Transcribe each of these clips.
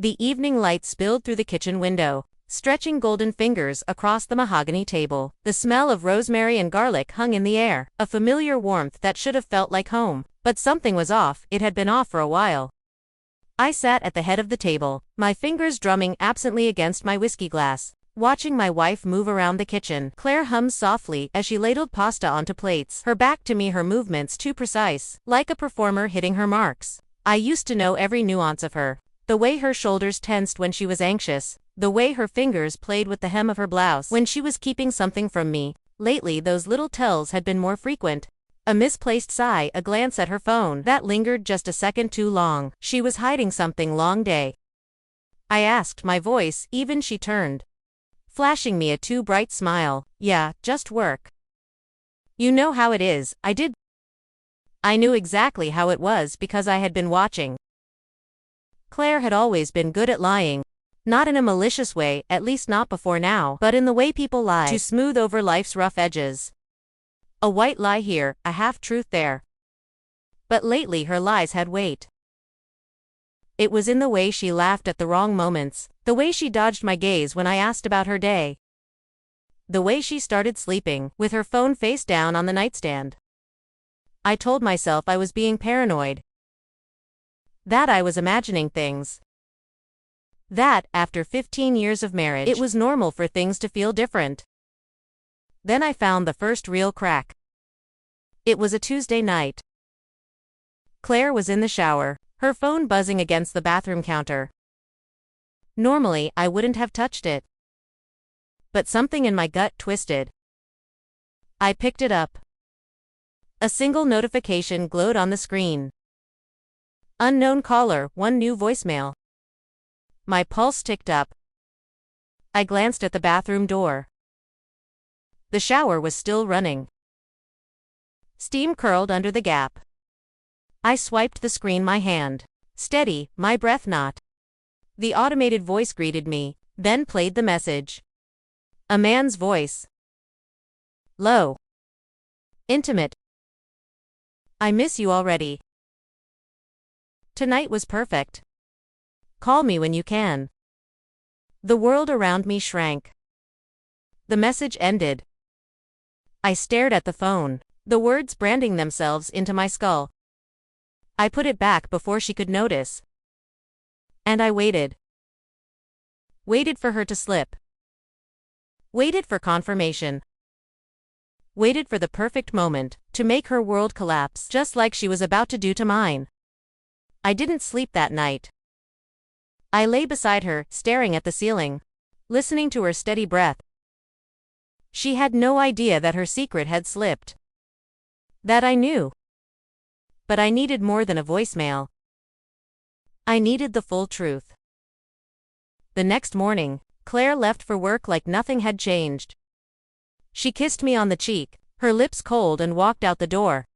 The evening light spilled through the kitchen window, stretching golden fingers across the mahogany table. The smell of rosemary and garlic hung in the air, a familiar warmth that should have felt like home. But something was off. It had been off for a while. I sat at the head of the table, my fingers drumming absently against my whiskey glass, watching my wife move around the kitchen. Claire hummed softly as she ladled pasta onto plates, her back to me, her movements too precise, like a performer hitting her marks. I used to know every nuance of her. The way her shoulders tensed when she was anxious, the way her fingers played with the hem of her blouse when she was keeping something from me. Lately those little tells had been more frequent. A misplaced sigh, a glance at her phone that lingered just a second too long. She was hiding something. Long day? I asked, my voice even. She turned, flashing me a too bright smile. Yeah, just work. You know how it is. I did. I knew exactly how it was because I had been watching. Claire had always been good at lying. Not in a malicious way, at least not before now, but in the way people lie, to smooth over life's rough edges. A white lie here, a half-truth there. But lately her lies had weight. It was in the way she laughed at the wrong moments, the way she dodged my gaze when I asked about her day, the way she started sleeping, with her phone face down on the nightstand. I told myself I was being paranoid. That I was imagining things. That, after 15 years of marriage, it was normal for things to feel different. Then I found the first real crack. It was a Tuesday night. Claire was in the shower, her phone buzzing against the bathroom counter. Normally, I wouldn't have touched it. But something in my gut twisted. I picked it up. A single notification glowed on the screen. Unknown caller, one new voicemail. My pulse ticked up. I glanced at the bathroom door. The shower was still running. Steam curled under the gap. I swiped the screen, my hand steady, my breath not. The automated voice greeted me, then played the message. A man's voice. Low. Intimate. I miss you already. Tonight was perfect. Call me when you can. The world around me shrank. The message ended. I stared at the phone, the words branding themselves into my skull. I put it back before she could notice. And I waited. Waited for her to slip. Waited for confirmation. Waited for the perfect moment, to make her world collapse, just like she was about to do to mine. I didn't sleep that night. I lay beside her, staring at the ceiling, listening to her steady breath. She had no idea that her secret had slipped. That I knew. But I needed more than a voicemail. I needed the full truth. The next morning, Claire left for work like nothing had changed. She kissed me on the cheek, her lips cold, and walked out the door.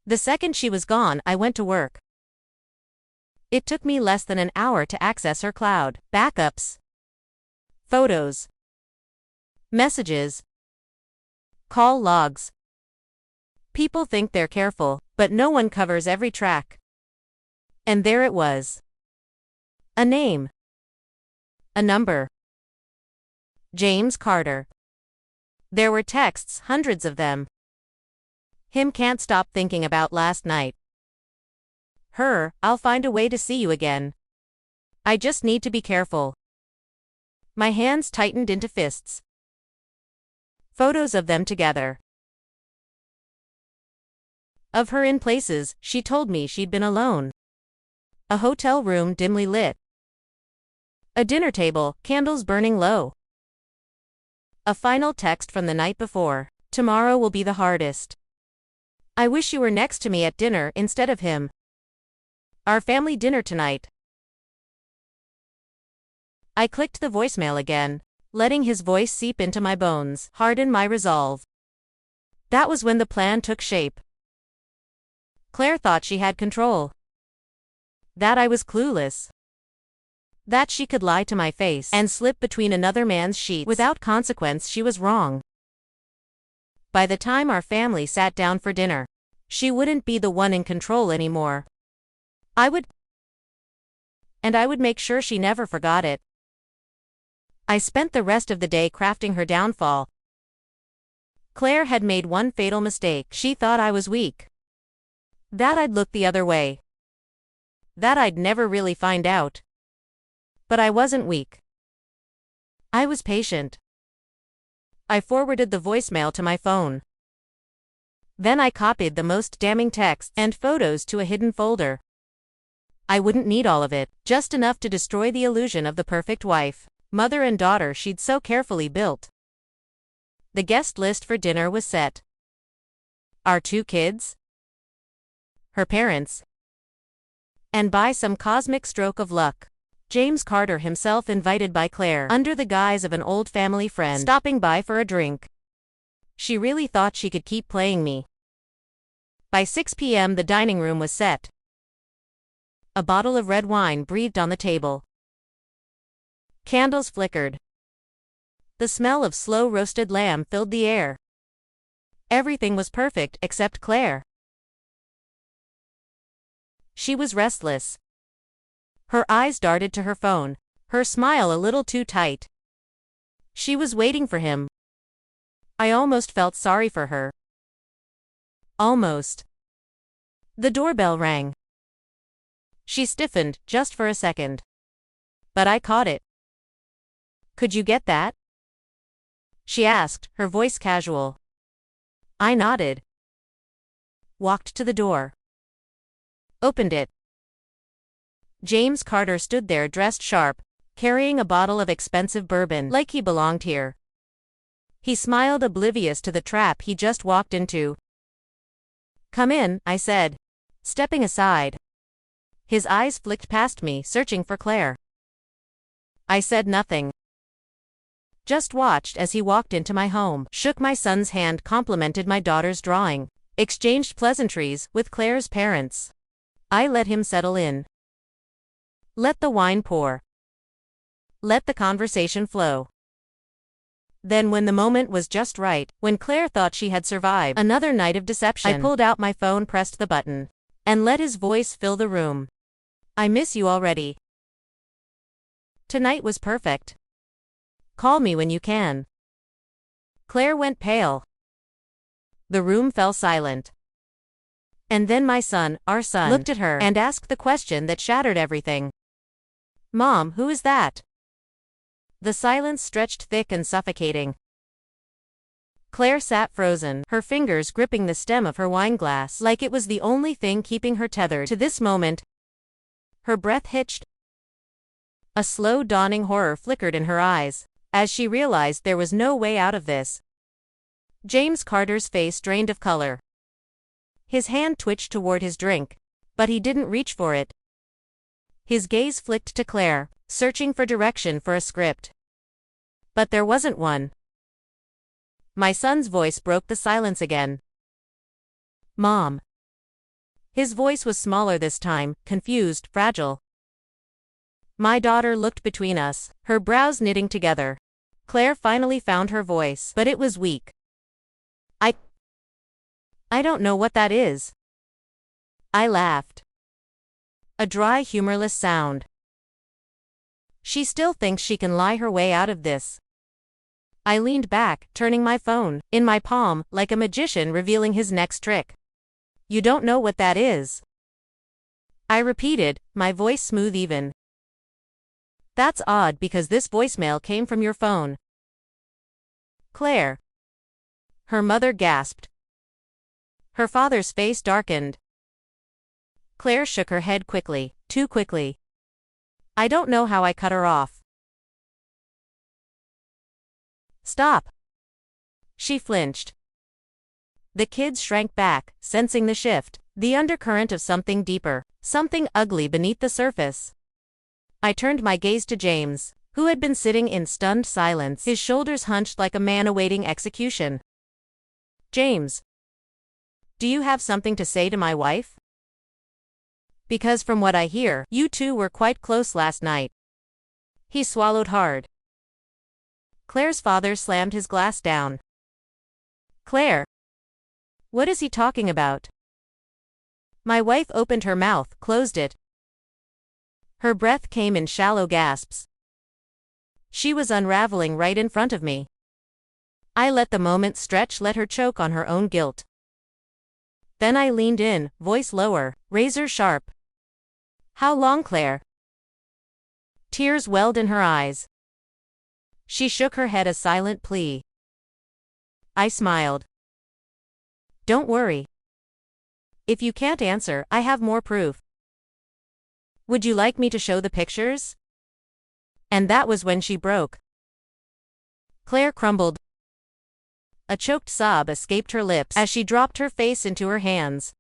The second she was gone, I went to work. It took me less than an hour to access her cloud, backups, photos, messages, call logs. People think they're careful, but no one covers every track. And there it was. A name. A number. James Carter. There were texts, hundreds of them. Him, can't stop thinking about last night. Her, I'll find a way to see you again. I just need to be careful. My hands tightened into fists. Photos of them together. Of her in places she told me she'd been alone. A hotel room dimly lit. A dinner table, candles burning low. A final text from the night before. Tomorrow will be the hardest. I wish you were next to me at dinner instead of him. Our family dinner tonight. I clicked the voicemail again, letting his voice seep into my bones, harden my resolve. That was when the plan took shape. Claire thought she had control. That I was clueless. That she could lie to my face and slip between another man's sheets without consequence. She was wrong. By the time our family sat down for dinner, she wouldn't be the one in control anymore. I would. and I would make sure she never forgot it. I spent the rest of the day crafting her downfall. Claire had made one fatal mistake. She thought I was weak. That I'd look the other way. That I'd never really find out. But I wasn't weak. I was patient. I forwarded the voicemail to my phone. Then I copied the most damning texts and photos to a hidden folder. I wouldn't need all of it, just enough to destroy the illusion of the perfect wife, mother and daughter she'd so carefully built. The guest list for dinner was set. Our 2 kids, her parents, and by some cosmic stroke of luck, James Carter himself invited by Claire under the guise of an old family friend stopping by for a drink. She really thought she could keep playing me. By 6 p.m. the dining room was set. A bottle of red wine breathed on the table. Candles flickered. The smell of slow roasted lamb filled the air. Everything was perfect except Claire. She was restless. Her eyes darted to her phone, her smile a little too tight. She was waiting for him. I almost felt sorry for her. Almost. The doorbell rang. She stiffened, just for a second. But I caught it. "Could you get that?" she asked, her voice casual. I nodded. Walked to the door. Opened it. James Carter stood there dressed sharp, carrying a bottle of expensive bourbon, like he belonged here. He smiled, oblivious to the trap he just walked into. "Come in," I said, stepping aside. His eyes flicked past me, searching for Claire. I said nothing. Just watched as he walked into my home, shook my son's hand, complimented my daughter's drawing, exchanged pleasantries with Claire's parents. I let him settle in. Let the wine pour. Let the conversation flow. Then when the moment was just right, when Claire thought she had survived another night of deception, I pulled out my phone, pressed the button, and let his voice fill the room. "I miss you already. Tonight was perfect. Call me when you can." Claire went pale. The room fell silent. And then my son, our son, looked at her and asked the question that shattered everything. "Mom, who is that?" The silence stretched thick and suffocating. Claire sat frozen, her fingers gripping the stem of her wineglass like it was the only thing keeping her tethered to this moment. Her breath hitched. A slow dawning horror flickered in her eyes, as she realized there was no way out of this. James Carter's face drained of color. His hand twitched toward his drink, but he didn't reach for it. His gaze flicked to Claire, searching for direction, for a script. But there wasn't one. My son's voice broke the silence again. "Mom." His voice was smaller this time, confused, fragile. My daughter looked between us, her brows knitting together. Claire finally found her voice, but it was weak. I don't know what that is." I laughed. A dry, humorless sound. "She still thinks she can lie her way out of this." I leaned back, turning my phone in my palm, like a magician revealing his next trick. "You don't know what that is?" I repeated, my voice smooth even. "That's odd because this voicemail came from your phone." "Claire." Her mother gasped. Her father's face darkened. Claire shook her head quickly, too quickly. I don't know how I cut her off. "Stop." She flinched. The kids shrank back, sensing the shift, the undercurrent of something deeper, something ugly beneath the surface. I turned my gaze to James, who had been sitting in stunned silence, his shoulders hunched like a man awaiting execution. "James, do you have something to say to my wife? Because from what I hear, you two were quite close last night." He swallowed hard. Claire's father slammed his glass down. "Claire, what is he talking about?" My wife opened her mouth, closed it. Her breath came in shallow gasps. She was unraveling right in front of me. I let the moment stretch, let her choke on her own guilt. Then I leaned in, voice lower, razor sharp. How long, Claire? Tears welled in her eyes. She shook her head, a silent plea. I smiled. Don't worry. If you can't answer, I have more proof. Would you like me to show the pictures? And that was when she broke. Claire crumbled. A choked sob escaped her lips as she dropped her face into her hands.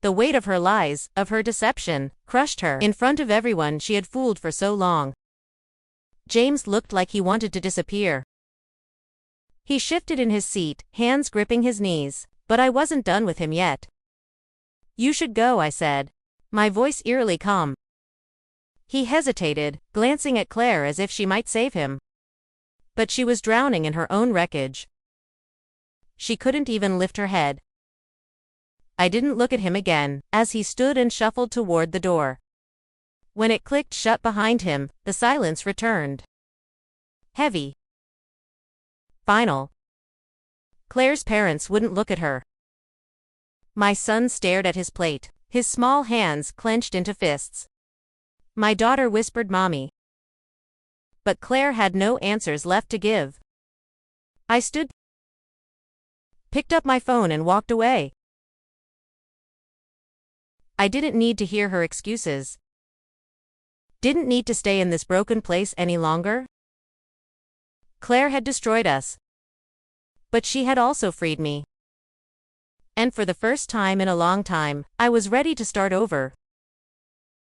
The weight of her lies, of her deception, crushed her. In front of everyone she had fooled for so long. James looked like he wanted to disappear. He shifted in his seat, hands gripping his knees, but I wasn't done with him yet. You should go, I said, my voice eerily calm. He hesitated, glancing at Claire as if she might save him. But she was drowning in her own wreckage. She couldn't even lift her head. I didn't look at him again, as he stood and shuffled toward the door. When it clicked shut behind him, the silence returned. Heavy. Final. Claire's parents wouldn't look at her. My son stared at his plate, his small hands clenched into fists. My daughter whispered, "Mommy." But Claire had no answers left to give. I stood, picked up my phone and walked away. I didn't need to hear her excuses. Didn't need to stay in this broken place any longer. Claire had destroyed us. But she had also freed me. And for the first time in a long time, I was ready to start over,